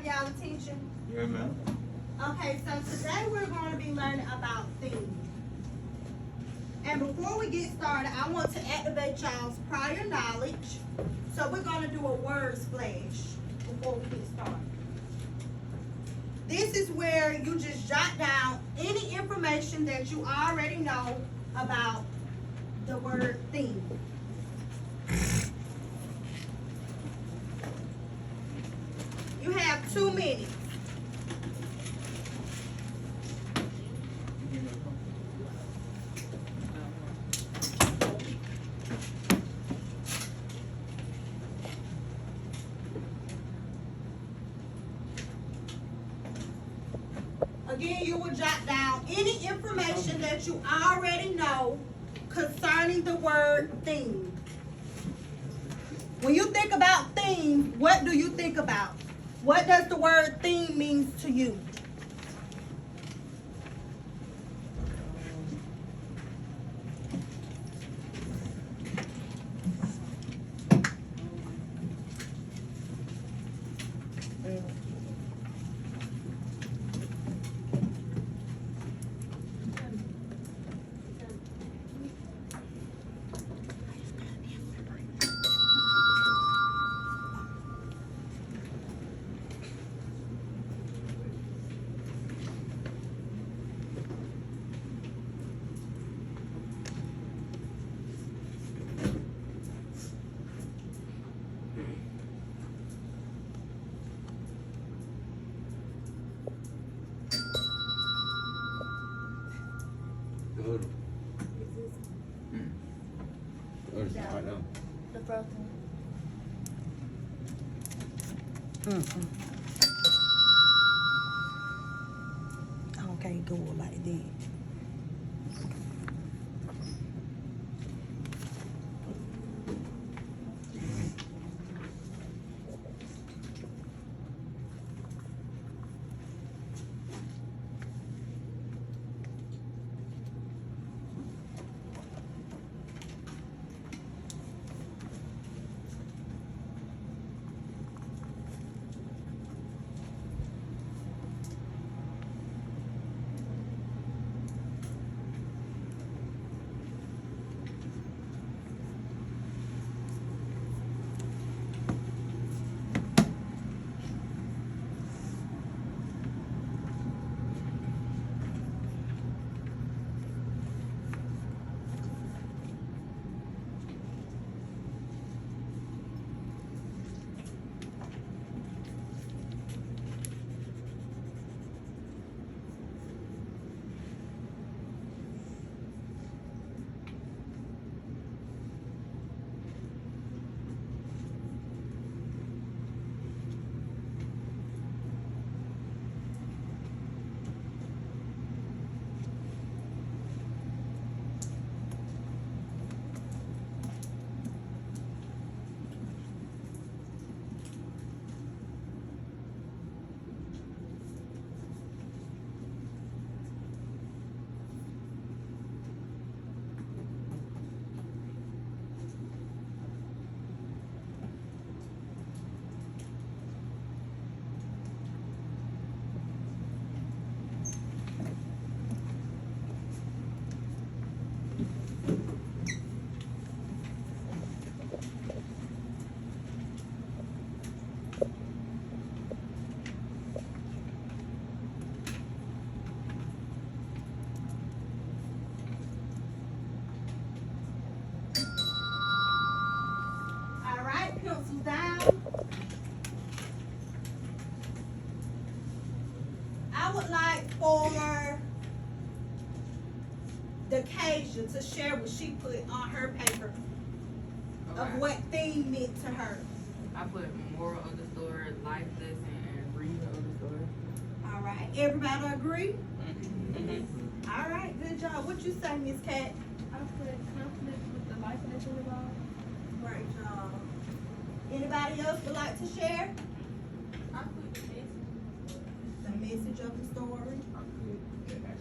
have y'all attention? Yeah, man. Okay, so today we're going to be learning about themes. And before we get started, I want to activate y'all's prior knowledge. So we're going to do a word splash before we get started. This is where you just jot down any information that you already know about the word theme. You have 2 minutes. Again, you will jot down any information that you already know concerning the word theme. When you think about theme, what do you think about? What does the word theme mean to you? Good. Or is it right now? The first one. Okay, go like that. Pencils down. I would like for Decasia to share what she put on her paper of what theme meant to her. I put moral of the story, life lesson, and reason of the story. All right. Everybody agree? Mm-hmm. All right. Good job. What you say, Miss Cat? I put conflict with the life lesson involved. Great job. Anybody else would like to share? I put the Message of the story. Okay.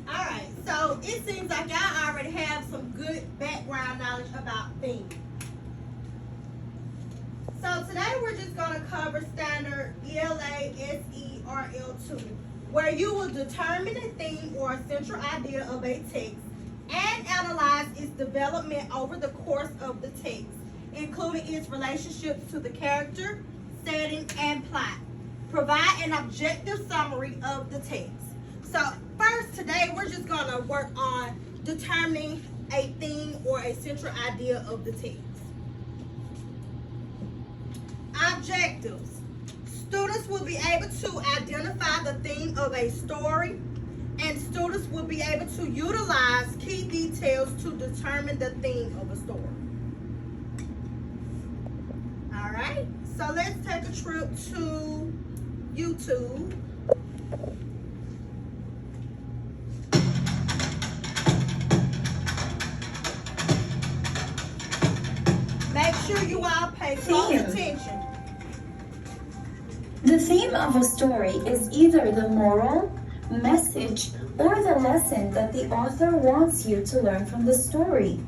All right. So it seems like y'all already have some good background knowledge about things. today we're just gonna cover standard ELA SERL 2, where you will determine a theme or a central idea of a text and analyze its development over the course of the text, including its relationships to the character, setting, and plot. Provide an objective summary of the text. So first, today we're just gonna work on determining a theme or a central idea of the text. Objectives. Students will be able to identify the theme of a story, and students will be able to utilize key details to determine the theme of a story. All right, so let's take a trip to YouTube. Make sure you all pay close Theme. attention. The theme of a story is either the moral, message, or the lesson that the author wants you to learn from the story.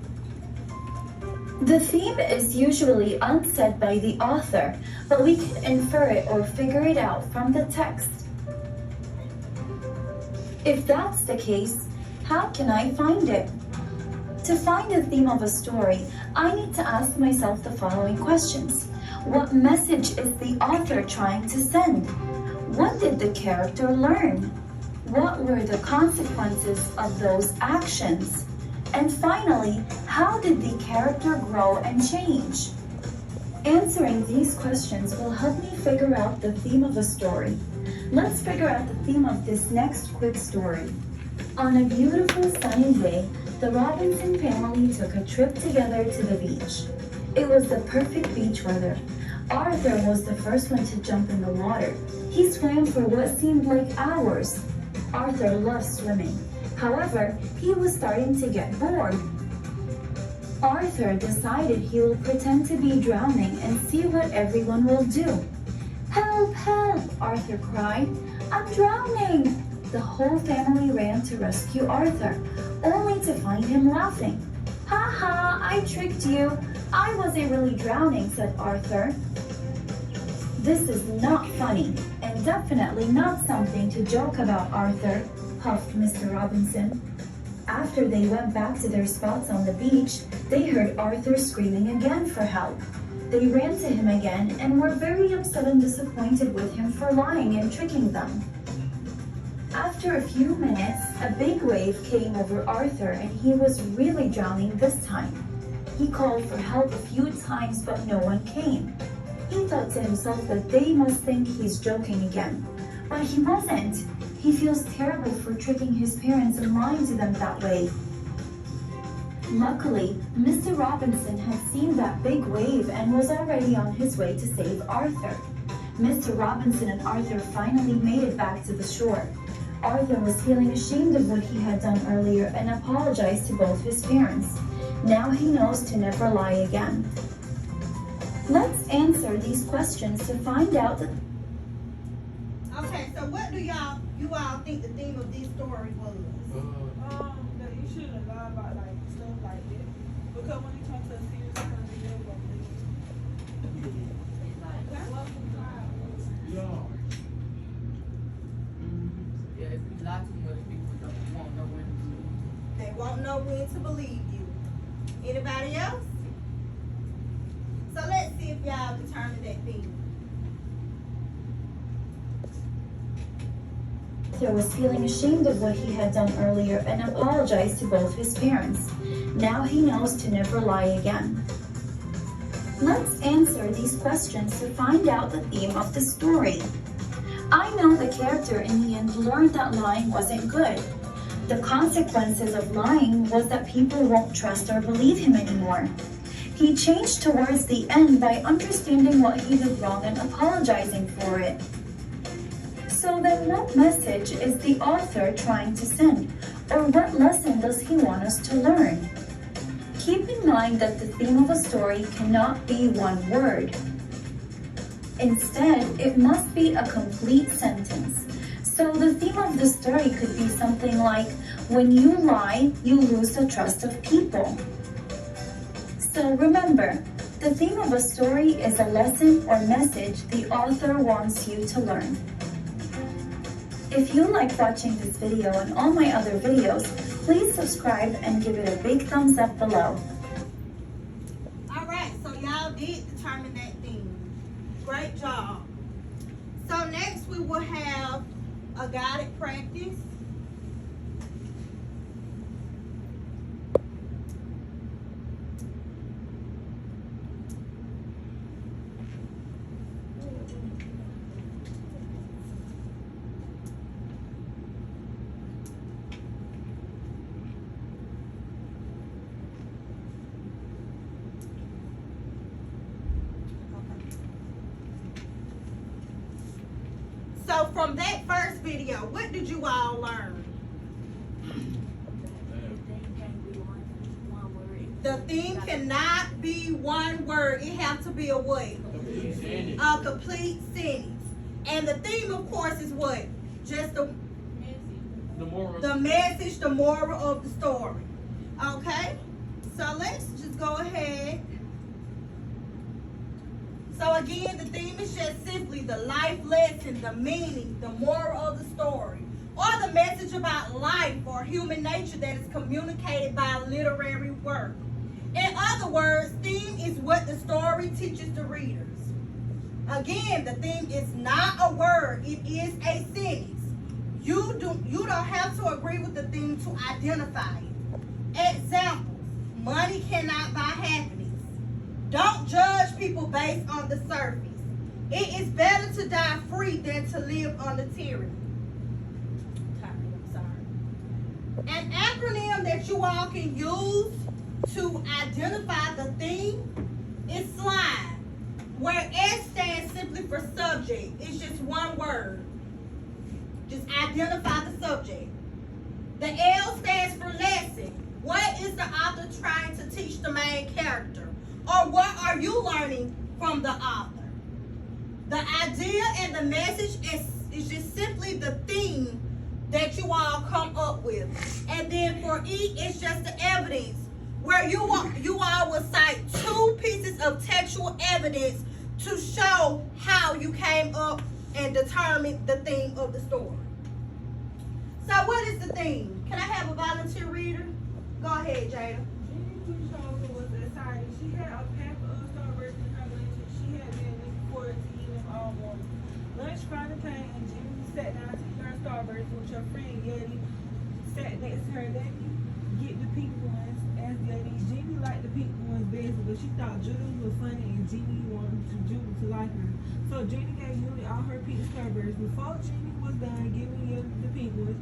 The theme is usually unsaid by the author, but we can infer it or figure it out from the text. If that's the case, how can I find it? To find the theme of a story, I need to ask myself the following questions. What message is the author trying to send? What did the character learn? What were the consequences of those actions? And finally, how did the character grow and change? Answering these questions will help me figure out the theme of a story. Let's figure out the theme of this next quick story. On a beautiful sunny day, the Robinson family took a trip together to the beach. It was the perfect beach weather. Arthur was the first one to jump in the water. He swam for what seemed like hours. Arthur loves swimming. However, he was starting to get bored. Arthur decided he will pretend to be drowning and see what everyone will do. "Help, help!" Arthur cried. "I'm drowning!" The whole family ran to rescue Arthur, only to find him laughing. "Ha ha, I tricked you. I wasn't really drowning," said Arthur. "This is not funny, and definitely not something to joke about, Arthur," puffed Mr. Robinson. After they went back to their spots on the beach, they heard Arthur screaming again for help. They ran to him again and were very upset and disappointed with him for lying and tricking them. After a few minutes, a big wave came over Arthur and he was really drowning this time. He called for help a few times, but no one came. He thought to himself that they must think he's joking again. But he wasn't. He feels terrible for tricking his parents and lying to them that way. Luckily, Mr. Robinson had seen that big wave and was already on his way to save Arthur. Mr. Robinson and Arthur finally made it back to the shore. Arthur was feeling ashamed of what he had done earlier and apologized to both his parents. Now he knows to never lie again. Let's answer these questions to find out the Okay, so what do you all think the theme of this story was? That you shouldn't have lied about like stuff like that. Because when you come to a serious person, you never gonna believe. That's what the trial was. Yeah, if you lie too much, people won't know when to believe. They won't know when to believe you. Anybody else? So let's see if y'all determine that theme. Arthur was feeling ashamed of what he had done earlier and apologized to both his parents. Now he knows to never lie again. Let's answer these questions to find out the theme of the story. I know the character in the end learned that lying wasn't good. The consequences of lying was that people won't trust or believe him anymore. He changed towards the end by understanding what he did wrong and apologizing for it. So then what message is the author trying to send? Or what lesson does he want us to learn? Keep in mind that the theme of a story cannot be one word. Instead, it must be a complete sentence. So the theme of the story could be something like, when you lie, you lose the trust of people. So remember, The theme of a story is a lesson or message the author wants you to learn. If you like watching this video and all my other videos, please subscribe and give it a big thumbs up below. Alright, so y'all did determine that theme. Great job. So next we will have a guided practice. So from that first video, what did you all learn? The theme cannot be one word. It has to be a what? A complete sentence. And the theme, of course, is what? Just the message, the moral of the story. Okay? So let's just go ahead. So again, the theme is just simply the life lesson, the meaning, the moral of the story, or the message about life or human nature that is communicated by literary work. In other words, theme is what the story teaches the readers. Again, the theme is not a word, it is a sentence. You don't have to agree with the theme to identify it. Examples: money cannot buy happiness. Don't judge people based on the surface. It is better to die free than to live under tyranny. An acronym that you all can use to identify the theme is SLIDE, where S stands simply for subject. It's just one word. Just identify the subject. The L stands for lesson. What is the author trying to teach the main character? Or what are you learning from the author? The idea and the message is just simply the theme that you all come up with. And then for E, it's just the evidence, where you all will cite 2 pieces of textual evidence to show how you came up and determined the theme of the story. So what is the theme? Can I have a volunteer reader? Go ahead, Jada. She had a pack of Starburst in her lunch, and she had been looking forward to eating them all morning. Lunch finally came, and Jimmy sat down to eat her Starburst, which her friend Yeti sat next to her. Let me get the pink ones, asked Yeti. Jimmy liked the pink ones best, but she thought Julie was funny, and Jimmy wanted Julie to like her. So Jenny gave Julie all her pink Starburst. Before Jimmy was done giving Yeti the pink ones,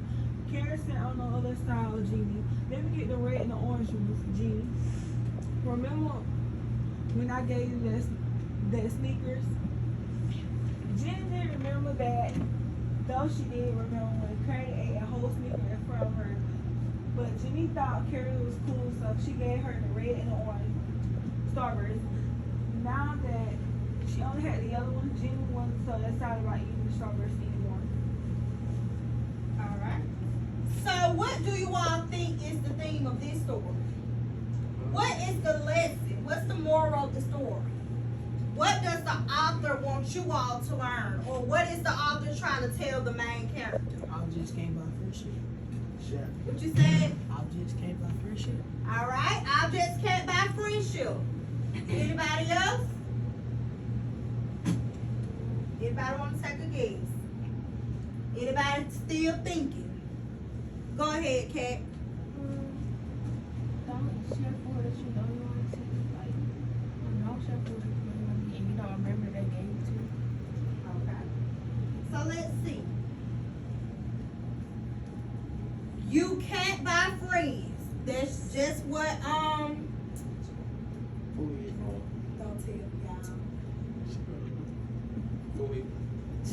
Karen sat on the other side of Jimmy. Let me get the red and the orange ones, Jimmy. Remember when I gave you that sneakers? Jenny didn't remember that, though she did remember when Carrie ate a whole sneaker in front of her. But Jenny thought Carrie was cool, so she gave her the red and the orange Starburst. Now that she only had the yellow one, Jenny wasn't so excited about eating the Starburst anymore. Alright. So what do you all think is the theme of this story? What is the lesson? What's the moral of the story? What does the author want you all to learn? Or what is the author trying to tell the main character? Objects came by friendship. What you said? Objects came by friendship. Alright, objects can't buy friendship. Anybody else? Anybody want to take a guess? Anybody still thinking? Go ahead, Kat. Don't share food that you know you want to like. Don't share food that you want to eat and you don't remember they gave it to you. Okay. So let's see. You can't buy friends. That's just what don't tell y'all.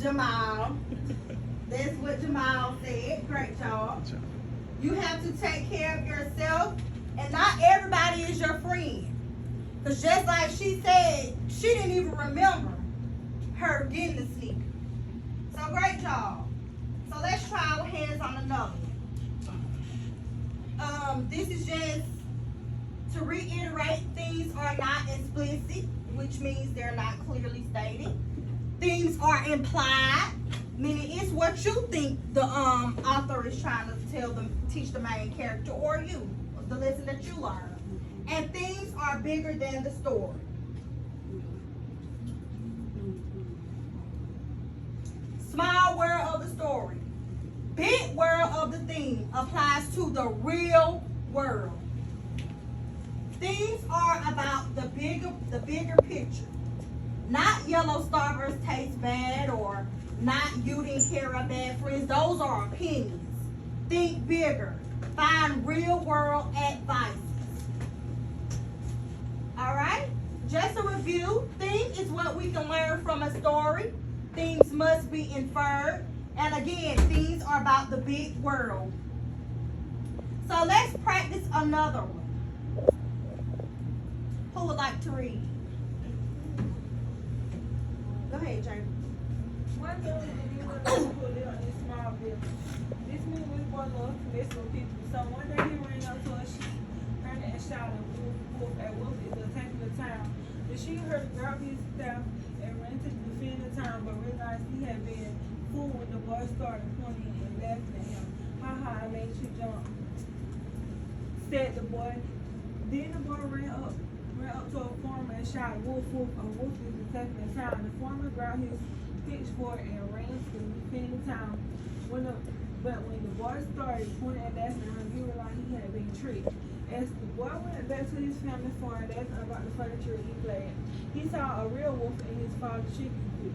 Jamal. That's what Jamal said. Great job. You have to take care of yourself, and not everybody is your friend. Because just like she said, she didn't even remember her getting the sneaker. So great job. So let's try our hands on another one. This is just To reiterate, things are not explicit, which means they're not clearly stated. Things are implied, meaning it's what you think the author is trying to teach the main character or you, the lesson that you learn. And things are bigger than the story. Small world of the story. Big world of the theme applies to the real world. Things are about the bigger picture. Not yellow Starburst tastes bad or not you didn't care about bad friends. Those are opinions. Think bigger. Find real world advice. Alright? Just a review. Thing is what we can learn from a story. Things must be inferred. And again, things are about the big world. So let's practice another one. Who would like to read? Go ahead, Jay. One day, we were going to live in this small village. This man was born to mess with people. So one day he ran up to a sheep, heard it and shouted, "Wolf, a wolf is attacking the town." The sheep heard grab his staff and ran to defend the town, but realized he had been fooled when the boy started pointing and laughing at him. "Ha ha, I made you jump," said the boy. Then the boy ran up to a farmer and shouted, "Wolf, wolf, a wolf is attacking the town." The farmer grabbed his pitchfork and ran to defend the town. But when the boy started pointing and laughing at him, he realized he had been tricked. As the boy went back to his family farm and asked about the furniture he played, he saw a real wolf in his father's chicken coop.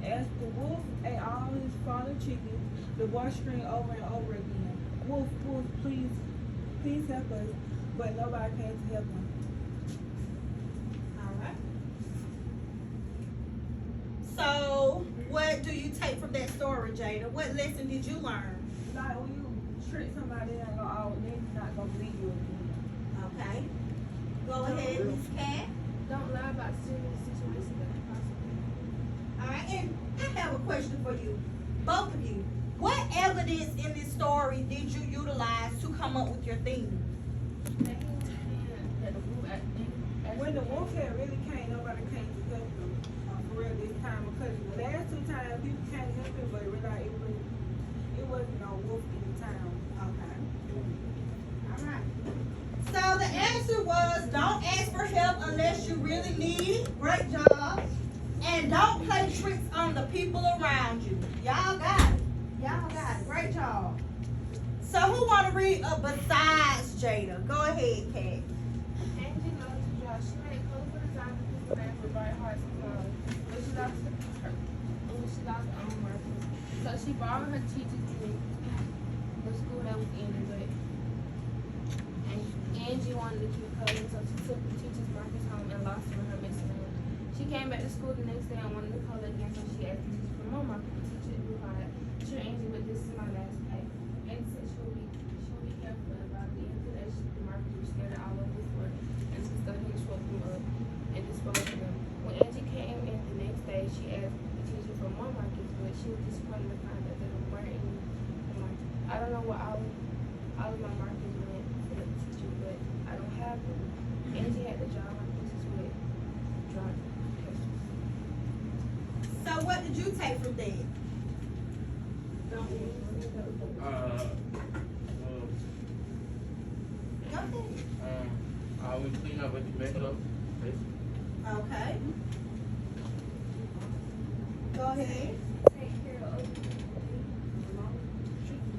As the wolf ate all his father's chickens, the boy screamed over and over again, "Wolf, wolf, please help us," but nobody came to help him. Alright. So, what do you take from that story, Jada? What lesson did you learn? Like when you trick somebody, they're not gonna believe you again. Okay. Go ahead, Miss Cat. Don't lie about serious situations that are possible. Alright, and I have a question for you. Both of you. What evidence in this story did you utilize to come up with your theme? When the wolf had really came, nobody came to help him for real this time, because the last two times people came to help him, but realized it wasn't no wolf in the town. Okay. Alright. So the answer was don't ask for help unless you really need it. Great job. And don't play tricks on the people around you. Y'all got it. Y'all got it. Great job. So who want to read besides Jada? Go ahead, Kat. Angie loves to draw. She made colorful designs of people that were bright hearts and flowers. But she lost her own markers. So she borrowed her teacher's book, the school that was ending, but Angie wanted to keep coloring, so she took the teacher's markers home and lost them in her missing room. She came back to school the next day and wanted to color again, so she asked the teacher for more markers. The teacher replied, "Sure, Angie, but this is my last pay." Angie said she'll be careful about the installation. The markers were scattered all over the floor, and she studied and swept them up and disposed of them. When Angie came in the next day, she asked the teacher for more markers, but she was disappointed to find that there weren't any. I don't know what all of my markers meant for the teacher, but I don't have them. Angie had to draw my pieces with drawing pencils. So what did you take from that? Go ahead. I will clean up what you mess up. Okay. Go ahead. Take care of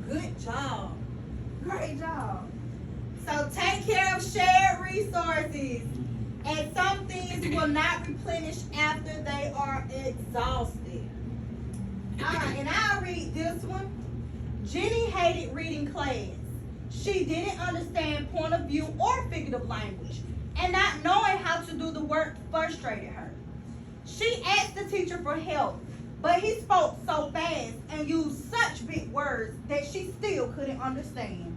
Good job. Great job. So take care of shared resources. And some things will not replenish after they are exhausted. Alright, and I'll read this one. Jenny hated reading class. She didn't understand point of view or figurative language. And not knowing how to do the work frustrated her. She asked the teacher for help, but he spoke so fast and used such big words that she still couldn't understand.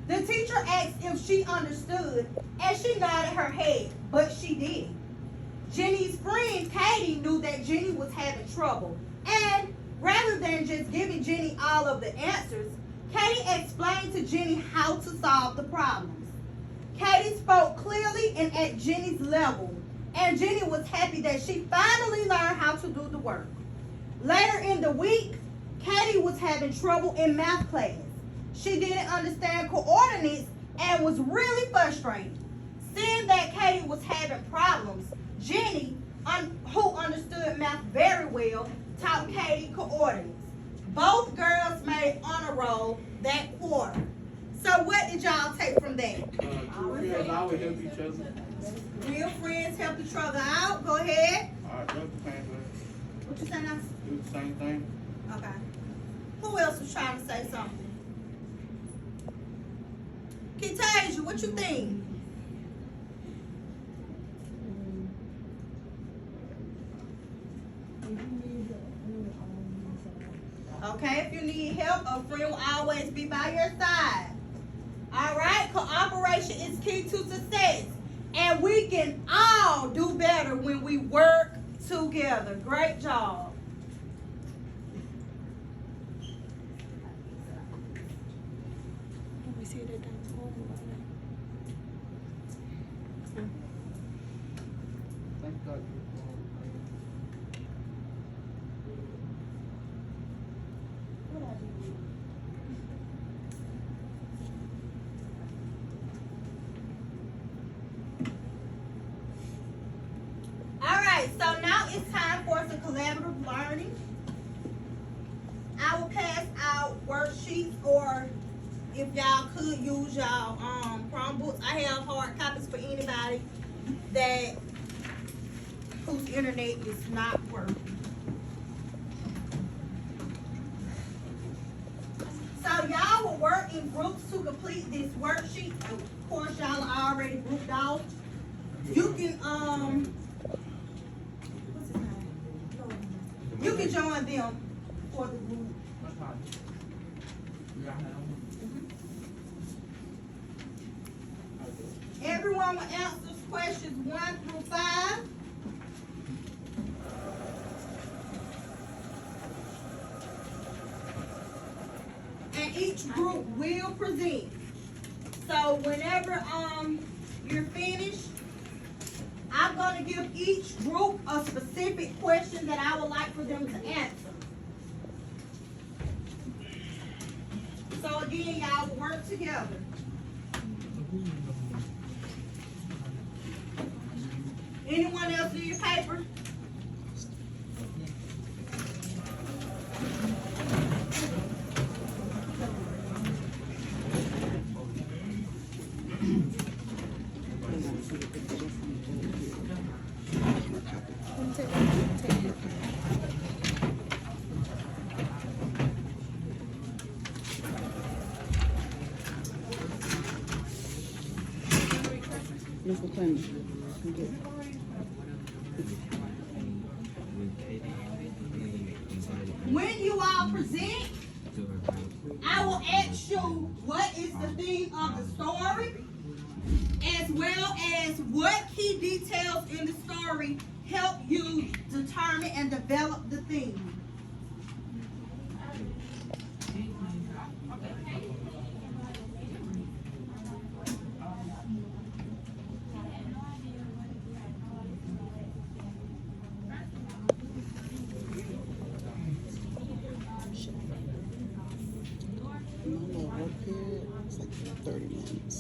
The teacher asked if she understood, and she nodded her head, but she didn't. Jenny's friend Katie knew that Jenny was having trouble, and rather than just giving Jenny all of the answers, Katie explained to Jenny how to solve the problems. Katie spoke clearly and at Jenny's level, and Jenny was happy that she finally learned how to do the work. Later in the week, Katie was having trouble in math class. She didn't understand coordinates and was really frustrated. Seeing that Katie was having problems, Jenny, who understood math very well, taught Katie coordinates. Both girls made honor roll that quarter. So what did y'all take from that? True friends always help each other. Real friends help each other out. Go ahead. Alright, that's the same thing. What you say now? Do the same thing. Okay. Who else was trying to say something? Kitasia, what you think? Okay, if you need help, a friend will always be by your side. All right, cooperation is key to success. And we can all do better when we work together. Great job. We see that down home. Thank God. All right, so now it's time for some collaborative learning. I will pass out worksheets, or if y'all could use y'all Chromebooks. I have hard copies for anybody that whose internet is not working. So y'all will work in groups to complete this worksheet. Of course, y'all are already grouped off. You can what's his name? You can join them for the group. Everyone will answer questions 1 through 5. And each group will present. So whenever you're finished, I'm going to give each group a specific question that I would like for them to answer. So again, y'all work together. Anyone else need your paper? When you all present, I will ask you what is the theme of the story, as well as what key details in the story help you determine and develop the theme. It's like 30 minutes.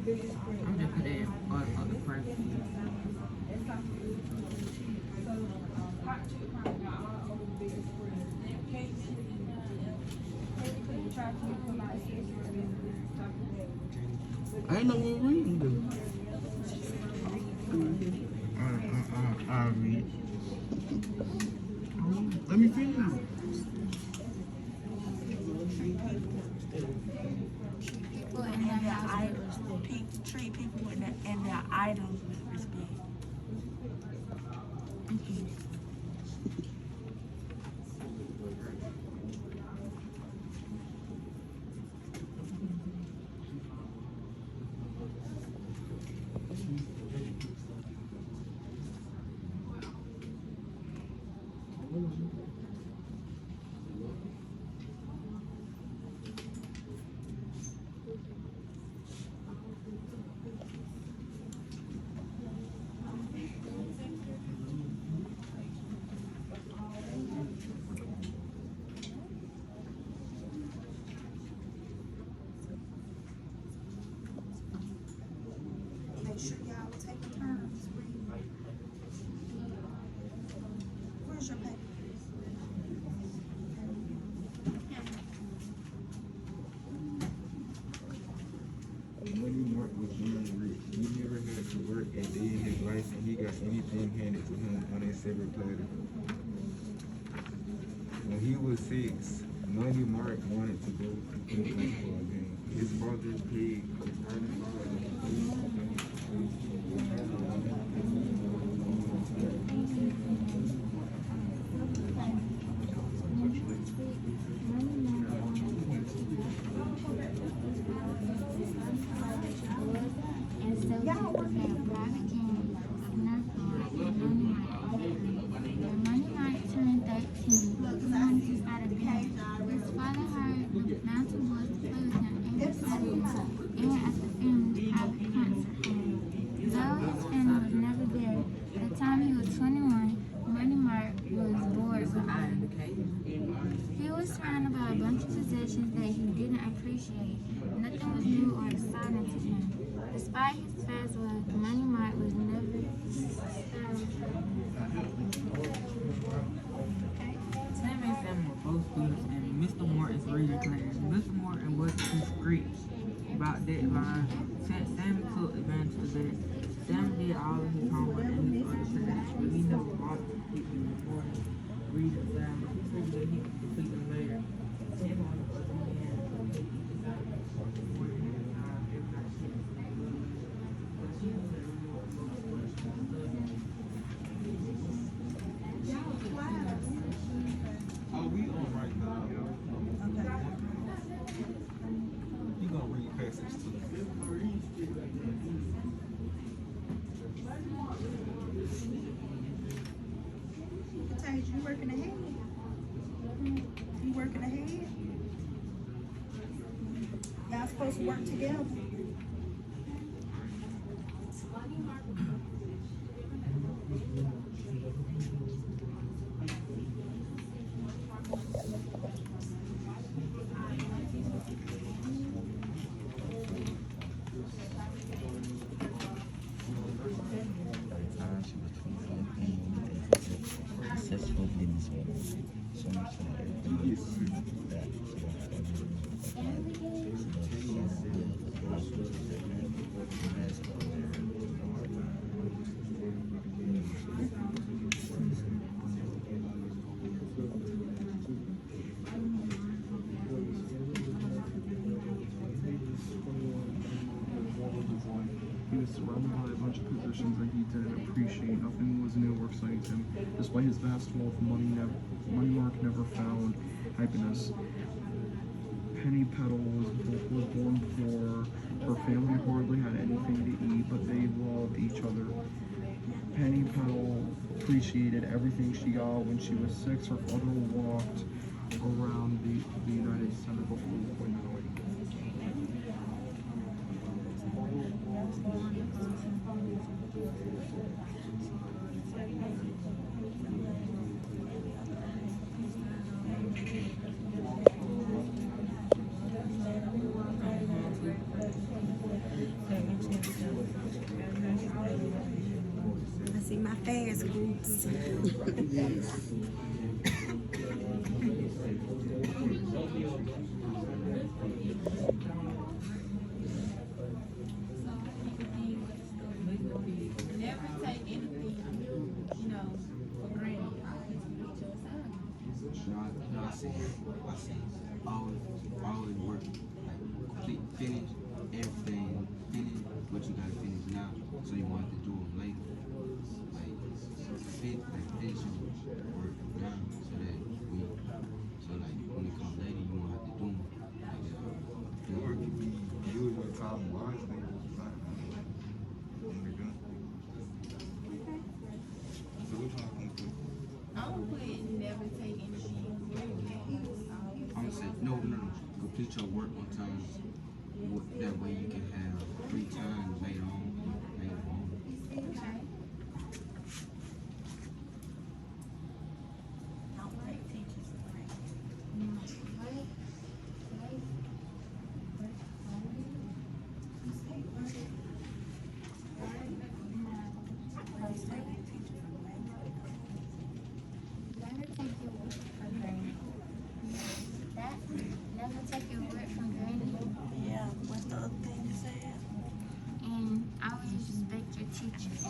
I'm just putting on the front. I didn't know what reading do. I'll read it. Let me finish. People in And their their house. idols. Treat people and their idols with respect. Make sure y'all take turns reading. Where's your paper? Money Mark was born rich. He never had to work a day in his life, and he got anything handed to him on a silver platter. When he was 6, Money Mark wanted to go to play baseball again. His father paid his earning And so Y'all people had a private game of Nerf and Money Mart. When Money Mart turned 13, he wanted to start a band. His father hired Mountain Boys to play with him and decided to air at the family's private concert hall. Though his family was never there, by the time he was 21, Money Mart was bored with life. He was surrounded by a bunch of possessions that he didn't appreciate. Nothing was new or exciting to him. Despite his fast life, Money Mart was never Sam and Sam were both students in Mr. Morton's reading class. Mr. Morton was discreet about deadlines. Sam took advantage of that. Sam did all of his homework in his other class, but he never bothered to keep him important reading assignments. He figured that he could complete them later. Sam, on the other hand, he decided to work more than his time every night. But she was a real Oh, we on right now. You gonna read passage 2. Tage, you working ahead? You working ahead? Y'all supposed to work together. She was 25 and a successful businesswoman. So much so that everything is that she was He was surrounded by a bunch of positions that he didn't appreciate. Nothing was new or exciting to him. Despite his vast wealth, Money Mark never found happiness. Penny Petal was born poor. Her family hardly had anything to eat, but they loved each other. Penny Petal appreciated everything she got. When she was 6, her father walked around the United Center before going away. I see my fast groups. never take anything. I say always work, like finish everything, finish what you gotta finish now, so you won't have to do them later. Like finish your work now, so when it comes later, you won't have to do them. The work can be use your time wisely. So which one I think? I'm gonna put never take anything. I'm gonna say no. Complete your work on time. That way you can have free time later on. Never take your word for granted. That never take your word for granted. Yeah, what's the other thing you said? And always respect your teachers.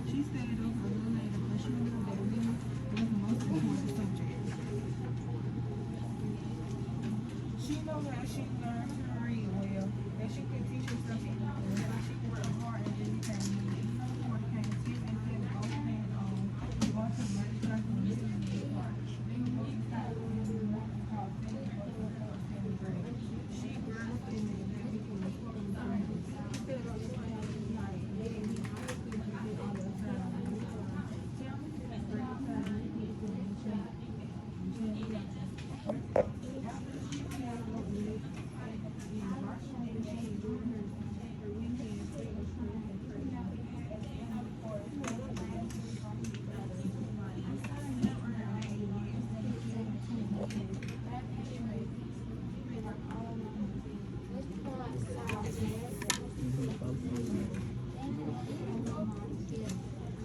She stayed over a little later, but she knew that reading was the most important subject. She knows that she learned to read well, that she could teach herself English, so she could work hard and then became needed. When it came to teaching, instead of both hands on, going to the right class and listening to the part. Then we decided to do what we call second grade. She grew up in the instead of just like letting me all the time. Tell me that great time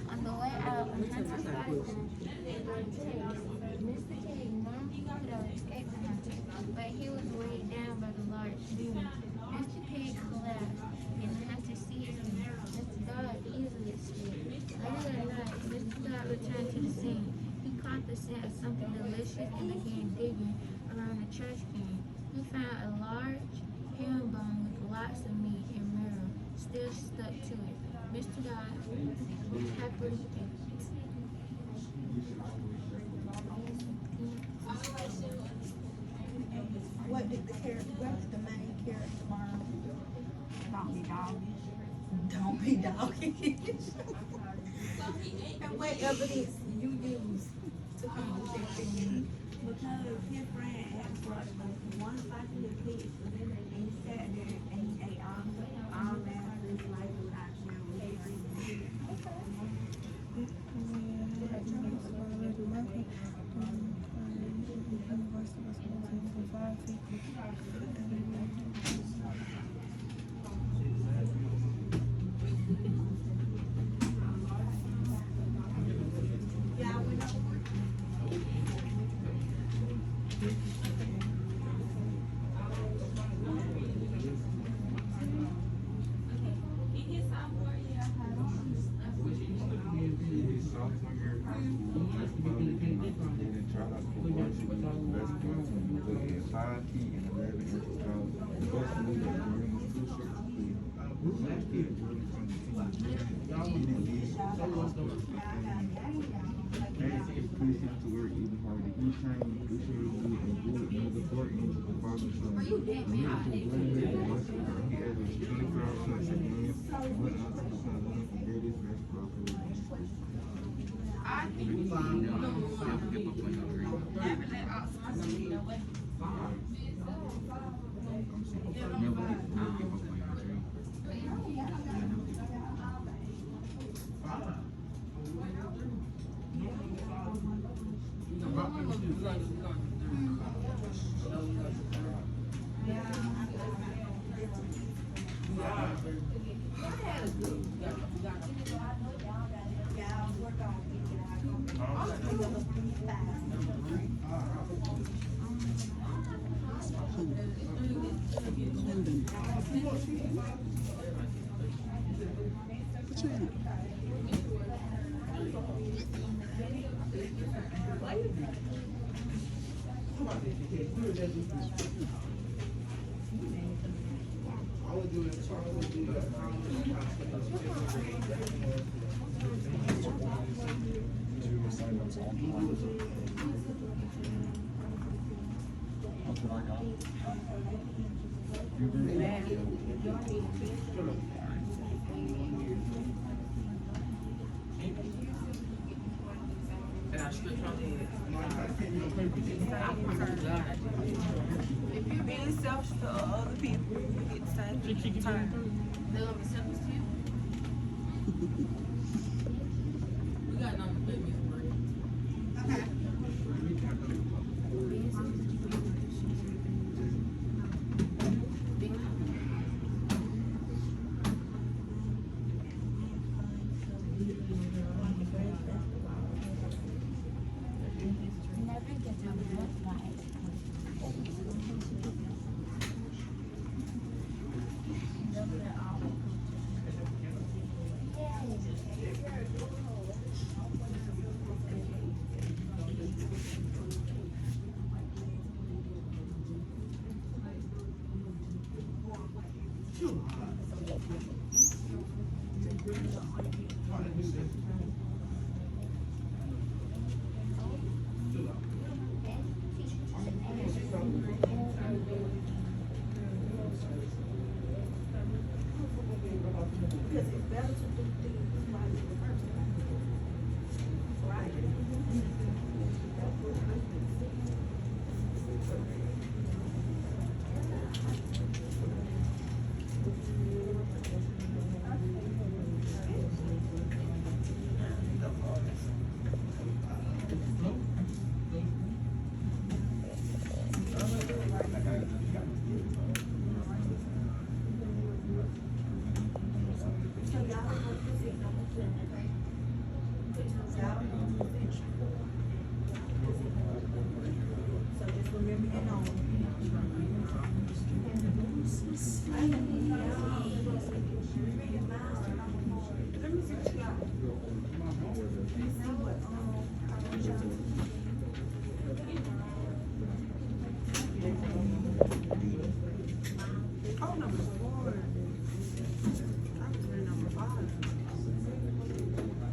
On the way out, Hunter Biden, Mr. King normally put out an escape hunter, but he was weighed down by the large beam. Mr. King collapsed, and Hunter seized him. Mr. Dodd easily escaped. Later that night, Mr. Dodd returned to the scene. He caught the scent of something delicious and began digging around the trash can. He found a large herringbone with lots of meat and marrow still stuck to it. Mr. Dodd happily ate. What did the main character learn? Don't be doggish. Don't be doggish. And what evidence you use to come with that thing? Because his friend asked for one slice of his pizza, and he sat there and he ate all that his life without sharing with his friends. Yeah, we know. Yeah. And I stripped her head. I swear to God, I did. If you're being selfish to other people, you get the same turn. They're gonna be selfish to you. We got nothing to play with, Marie. Okay. Never get to look like. Because it's better to do things right the first time. Right? So y'all don't want to see number 2. Y'all don't want to see. So just remember your number. Let me see what you got. Let me see what, oh, number 4. I was in number 5.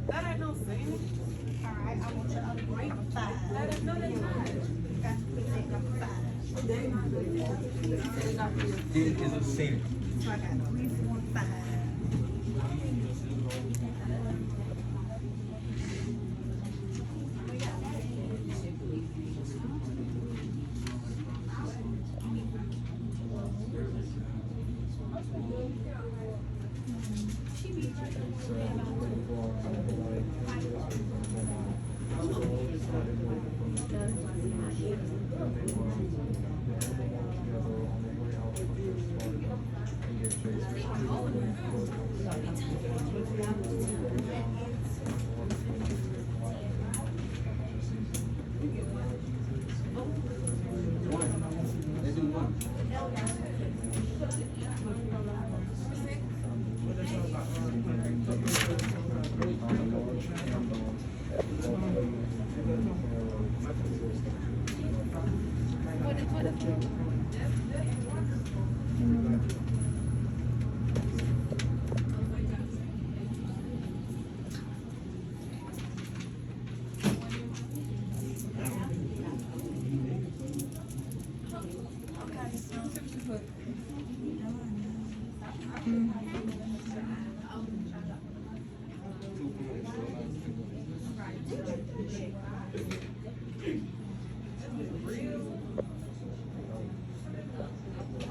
That ain't no sin. Alright, I want your other grade 5. No, that's not. Got to put that number 5. This is a sin. So I got 3, 4, 5. Let's do one.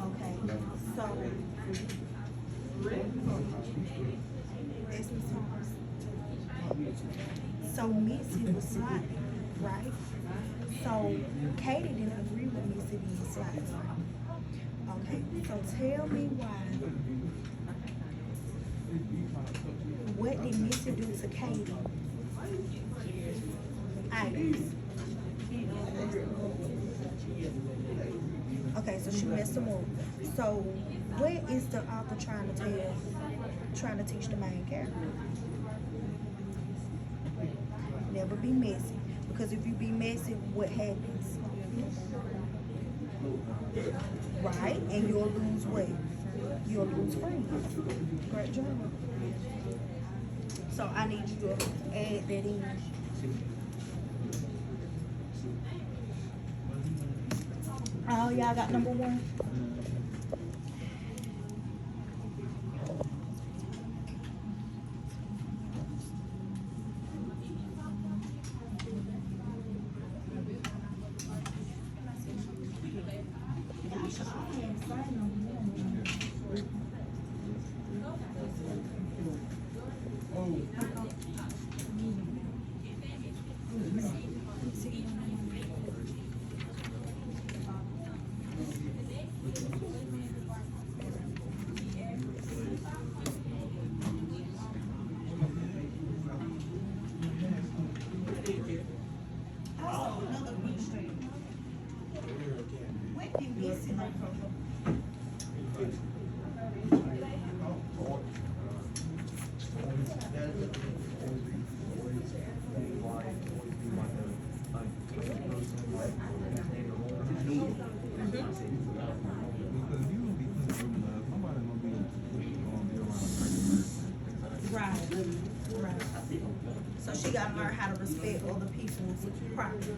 Okay, so. It's Miss Thomas. So Missy was sliding, right? So Katie didn't agree with Missy being sliding. Okay, so tell me why. What did Missy do to Katie? Iris. Okay, so she messed him up. So what is the author trying to teach the main character? Never be messy. Because if you be messy, what happens? Right? And you'll lose weight. You'll lose friends. Great job. So I need you to add that in. Oh, y'all got number one? Right. So she gotta learn how to respect other people's property.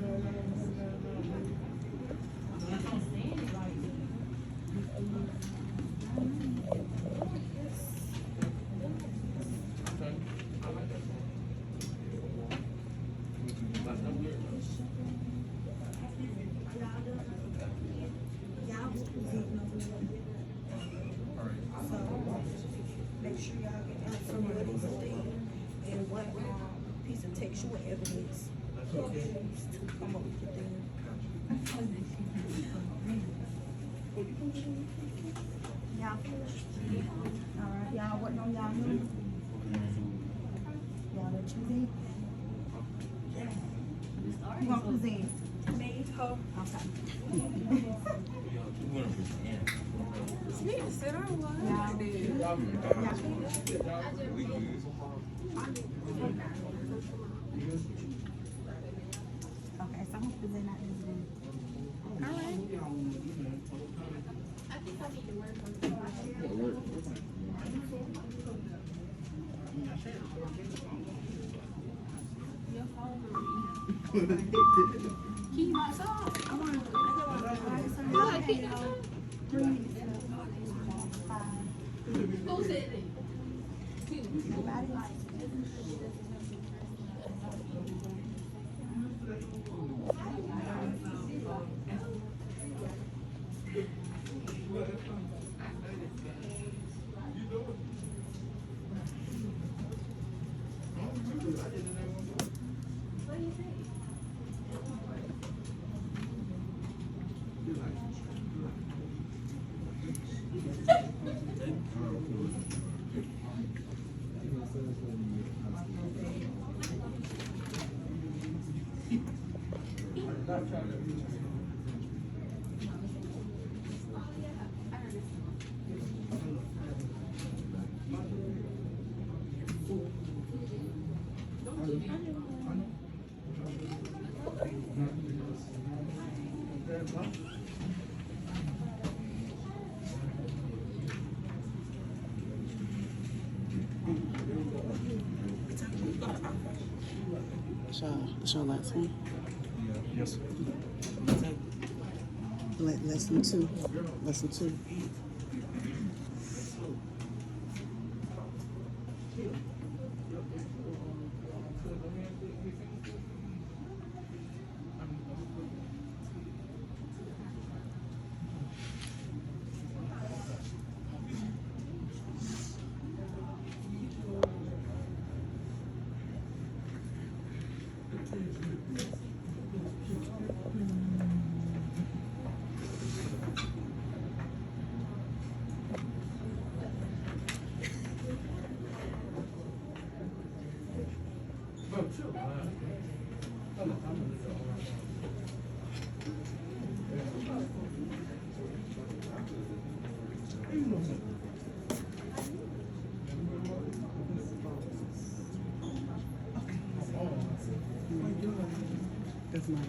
Make sure y'all can answer what is stated and what piece of textual evidence to come up with the thing. Y'all finished? Alright, y'all, what on y'all new? Y'all what you think? Who gonna present? Me. Okay. Okay, so I'm gonna present out this video. Alright. I think I need to work on Keep my song. Come on. Who said it? That's your last one? Yeah. Yes. Lesson 2. Lesson 2. That's my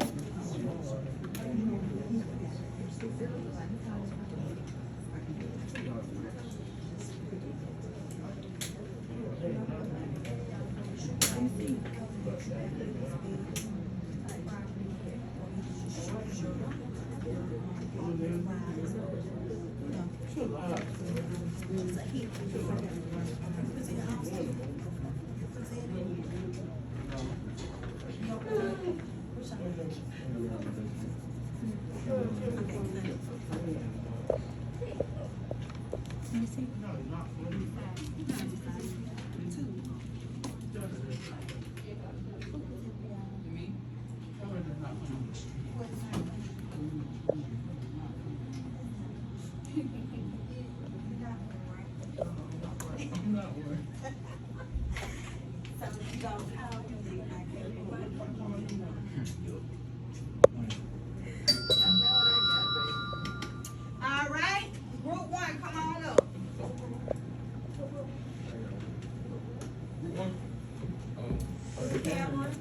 All right, group one, come on up. Cameron.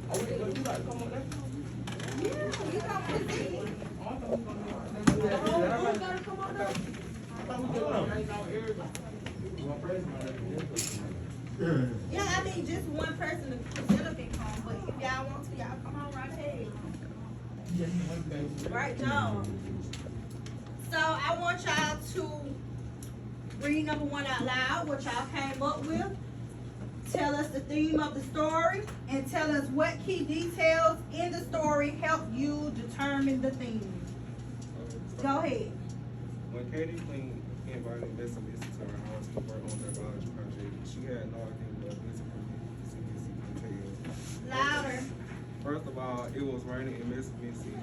Yeah, I mean, just one person to present can come, but if y'all want to, y'all come on right ahead. Right, John. So I want y'all to read number one out loud, what y'all came up with. Tell us the theme of the story and tell us what key details in the story help you determine the theme. Go ahead. When Katie Clean invited Miss Missy to her house to work on their college project, she had no idea what Miss Missy entailed. Louder. First of all, it was raining and Miss Missy,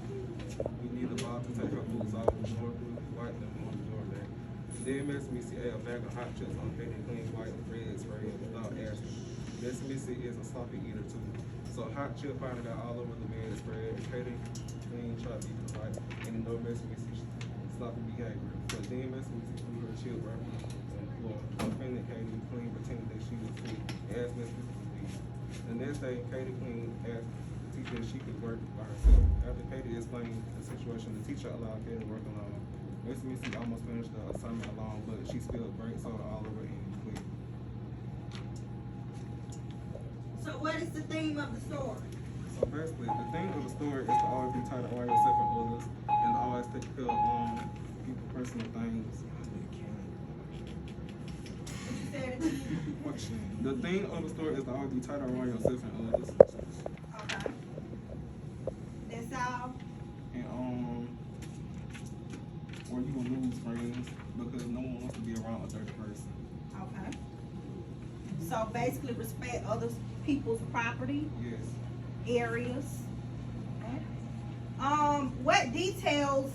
we needed Bob to take her boots off and Lord wipe them on the door there. Then Miss Missy ate a bag of hot chips on Katie Clean white bread spread without asking. Miss Missy is a sloppy eater too. So hot chip finally got all over the bed spread. Katie Clean tried to be polite and ignored Miss Missy sloppy behavior. But then Miss Missy threw her chip right on the floor. Offended Katie Clean pretended that she was sick and asked Miss Missy to leave. The next day, Katie Clean asked the teacher if she could work by herself. After Katie explained the situation, the teacher allowed Katie to work alone. Miss Missy almost finished the assignment alone, but she spilled brain soda all over and quit. So what is the theme of the story? So basically, the thing of the story is to always be tied to all yourself and others, and to always take care of people, personal things. The thing of the story is to always be tied around yourself and others. Okay. That's all. And or you will lose friends because no one wants to be around a dirty person. Okay. So basically respect other people's property, Yes. areas. Okay. What details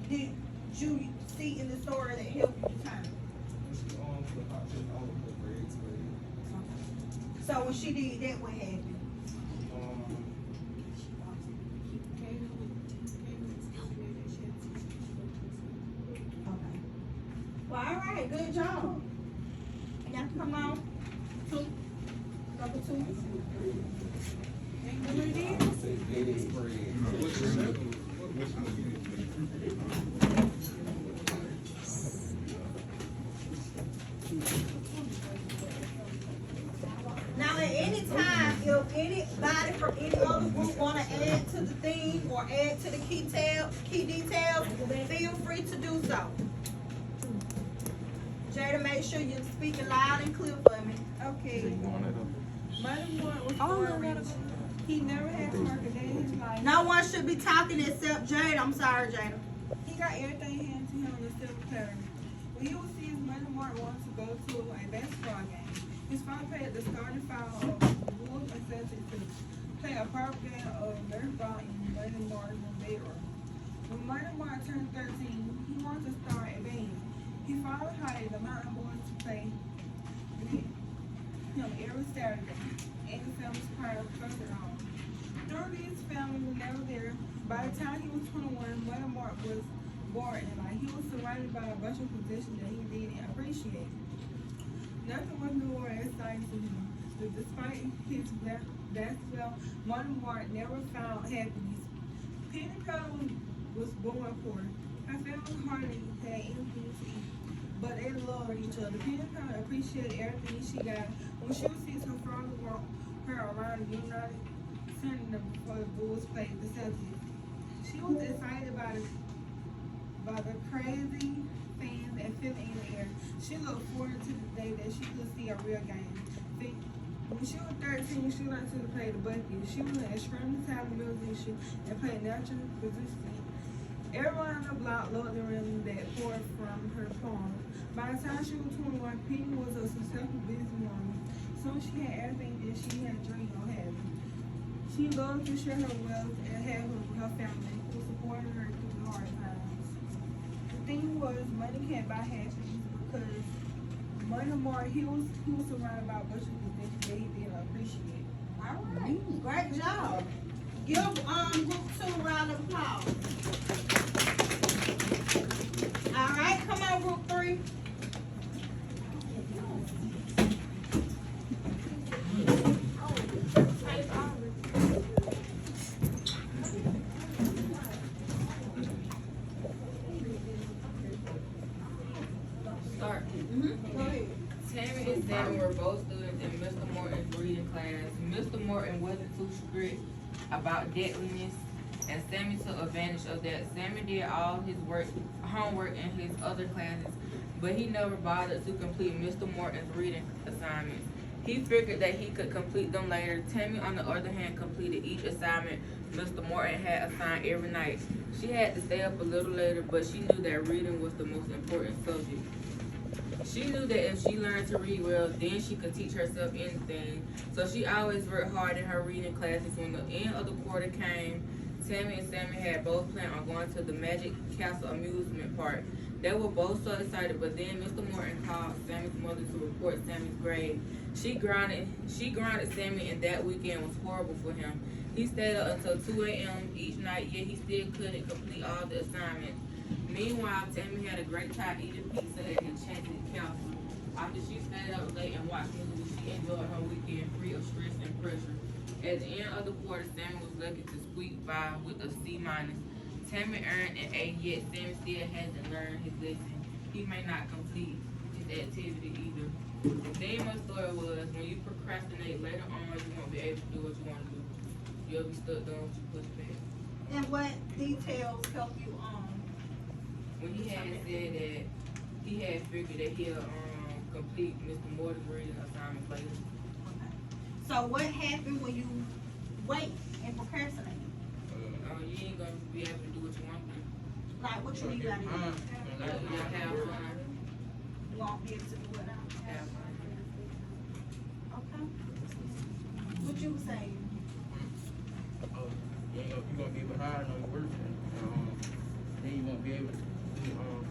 did you see in the story that helped you determine? She put hot chips all over the bread spread. So when she did that, what happened? Okay. Well, all right, good job. Now come on. Two. Number two. Now, at any time, if anybody from any other group want to add to the theme or add to the key details, feel free to do so. Jada, make sure you're speaking loud and clear for me. Okay. Mother was worried. He never had to work a day in his life. No one should be talking except Jada. I'm sorry, Jada. He got everything handed to him on the silver platter. When he was seeing Mother Martin wanted to go to a basketball game, his father paid the starting foul of Wolves and Celtics to play a propaganda of Murph Ball in Mother Martin's bedroom. When Mother Martin turned 13, he wanted to start a band. His father hired the Mountain Boys to play with him every Saturday, and the family's part further on. Dorothy's family was never there. By the time he was 21, Mother Martin was boring. Like, he was surrounded by a bunch of positions that he didn't appreciate. Nothing was new or exciting to him. But despite his basketball, Mark never found happiness. Penny Powell was born poor. Her family hardly had anything to eat, but they loved each other. Penny Powell appreciated everything she got. When she sees her father walk her around the United Center before the Bulls played the Celtics, she was excited by the crazy fans and feeling in the air. She looked forward to the day that she could see a real game. When she was 13, she learned to play the bucket. She was an extremely talented musician and played natural musician. Everyone on the block loved the rhythm that poured from her poems. By the time she was 21, Penny was a successful businesswoman. Soon she had everything that she had dreamed of having. She loved to share her wealth and have her family who supported her through the hard times. The thing was, money can't buy happiness because Mark, he was surrounded by a bunch of things that he didn't appreciate. All right, great job. Give group 2 a round of applause. All right, come on, group 3. Start. Go ahead. Tammy and Sammy were both students in Mr. Morton's reading class. Mr. Morton wasn't too strict about deadliness, and Sammy took advantage of that. Sammy did all his homework in his other classes, but he never bothered to complete Mr. Morton's reading assignments. He figured that he could complete them later. Tammy, on the other hand, completed each assignment Mr. Morton had assigned every night. She had to stay up a little later, but she knew that reading was the most important subject. She knew that if she learned to read well, then she could teach herself anything. So she always worked hard in her reading classes. When the end of the quarter came, Tammy and Sammy had both planned on going to the Magic Castle amusement park. They were both so excited, but then Mr. Morton called Sammy's mother to report Sammy's grade. She grounded Sammy, and that weekend was horrible for him. He stayed up until 2 a.m. each night, yet he still couldn't complete all the assignments. Meanwhile, Tammy had a great time eating pizza at Enchanted Castle. After she stayed up late and watched movies, she enjoyed her weekend free of stress and pressure. At the end of the quarter, Sammy was lucky to squeak by with a C-. Tammy earned an A, yet Sammy still hasn't learned his lesson. He may not complete his activity either. The theme of the story was, when you procrastinate later on, you won't be able to do what you want to do. You'll be stuck doing what you push back. And what details help you When he had said that he had figured that he'll complete Mr. Morton's reading assignment later. So what happened when you wait and procrastinate? You ain't gonna be able to do what you want to do. Like what you gotta do? You'll have fun. You won't be able to do it now. Have fun. Okay. What you were saying? You're gonna be behind on your work, then you won't be able to do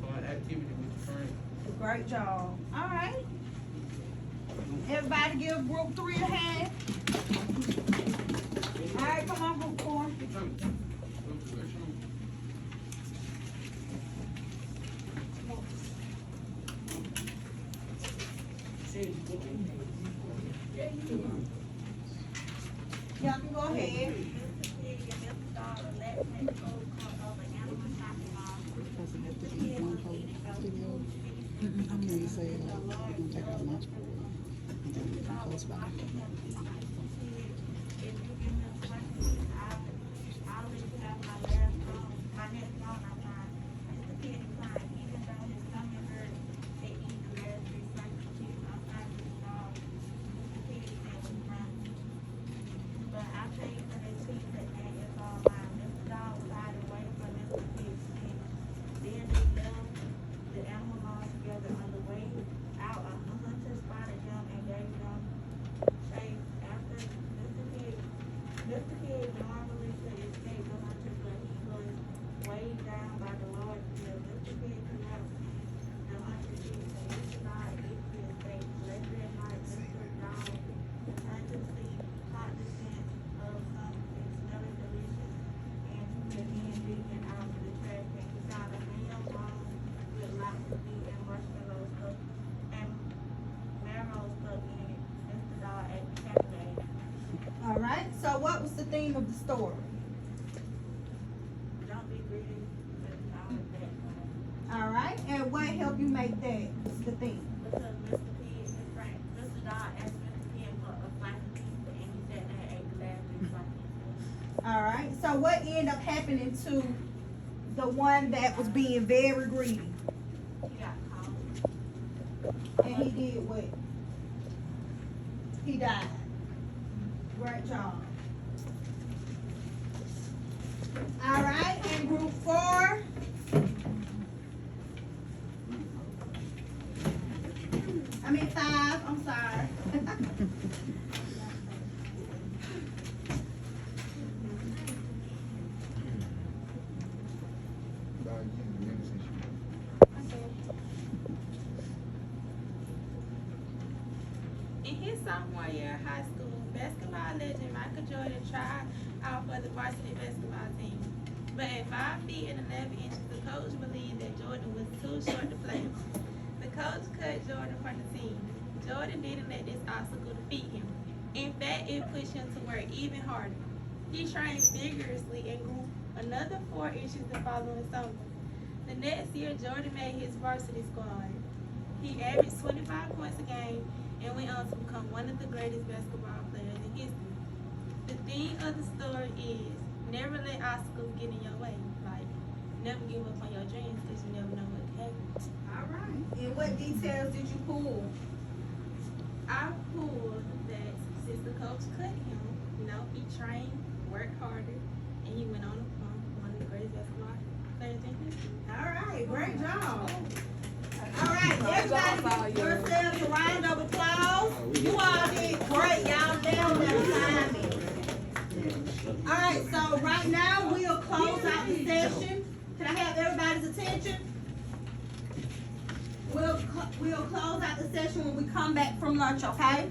fun activity with your friends. Great job. All right. Everybody give group 3 a hand. All right, come on, group 4. Y'all can go ahead. I'm going to say we're going to take our lunch break and then we can close by. Mr. Kid theme of the story? Don't be greedy, all of that. All right, and what helped you make that the theme? Because Mr. P and his friend, Mr. Dodd asked Mr. P for a slice of pizza, and he sat there and ate the last 3 slices. All right, so what ended up happening to the one that was being very greedy? He got caught. And he did what? He died. Great job. All right, and group 4. I mean 5, I'm sorry. In his sophomore year of high school, basketball legend Michael Jordan tried out for the varsity basketball team. But at 5 feet and 11 inches, the coach believed that Jordan was too short to play. The coach cut Jordan from the team. Jordan didn't let this obstacle defeat him. In fact, it pushed him to work even harder. He trained vigorously and grew another 4 inches the following summer. The next year, Jordan made his varsity squad. He averaged 25 points a game and went on to become one of the greatest basketball players in history. The theme of the story is never let obstacles get in your way. Like, never give up on your dreams because you never know what can happen. All right. And what details did you pull? I pulled that since the coach cut him, he trained, worked harder, and he went on to become one of the greatest basketball players in history. All right, great job. All right, everybody give yourselves a round of applause. You all did great. Y'all down there timing. All right, so right now we'll close out the session. Can I have everybody's attention? We'll close out the session when we come back from lunch, okay?